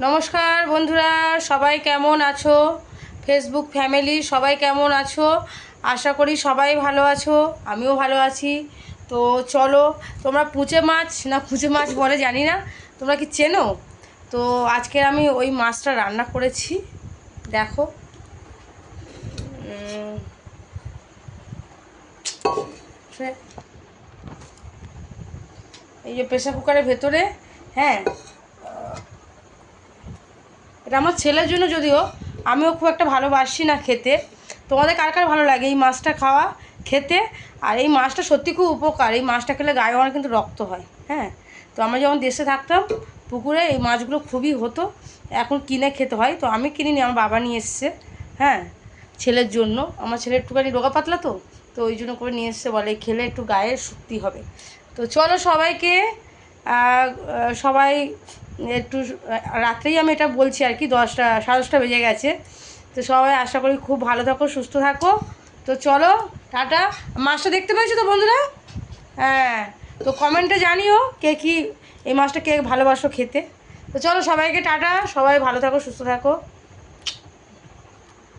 নমস্কার বন্ধুরা, সবাই কেমন আছো? ফেসবুক ফ্যামিলি সবাই কেমন আছো? আশা করি সবাই ভালো আছো, আমিও ভালো আছি। তো চলো, তোমরা পুঁচে মাছ না পুঁচে মাছ বলে জানি না, তোমরা কি চেনো? তো আজকে আমি ওই মাছটা রান্না করেছি। দেখো, এই যে প্রেসার কুকারের ভেতরে। হ্যাঁ, এটা আমার ছেলের জন্য, যদিও আমিও খুব একটা ভালোবাসি না খেতে। তোমাদের কার কার ভালো লাগে এই মাছটা খাওয়া, খেতে? আর এই মাছটা সত্যি খুব উপকার, এই মাছটা খেলে গায়ে অনেক কিন্তু রক্ত হয়। হ্যাঁ, তো আমরা যখন দেশে থাকতাম পুকুরে এই মাছগুলো খুবই হতো, এখন কিনে খেতে হয়। তো আমি কিনিনি, আমার বাবা নিয়ে এসছে। হ্যাঁ, ছেলের জন্য, আমার ছেলে একটুখানি রোগা পাতলা, তো তো ওই জন্য করে নিয়ে এসছে, বলে খেলে একটু গায়ে শক্তি হবে। তো চলো সবাইকে, সবাই একটু, রাত্রেই আমি এটা বলছি আর কি, 10টা 10:30 বেজে গেছে। তো সবাই আশা করি খুব ভালো থাকো, সুস্থ থাকো। তো চলো, টাটা। মাছটা দেখতে পেয়েছো তো বন্ধুরা? হ্যাঁ, তো কমেন্টে জানিও কে কী এই মাছটা কে ভালোবাসো খেতে। তো চলো সবাইকে টাটা, সবাই ভালো থাকো, সুস্থ থাকো।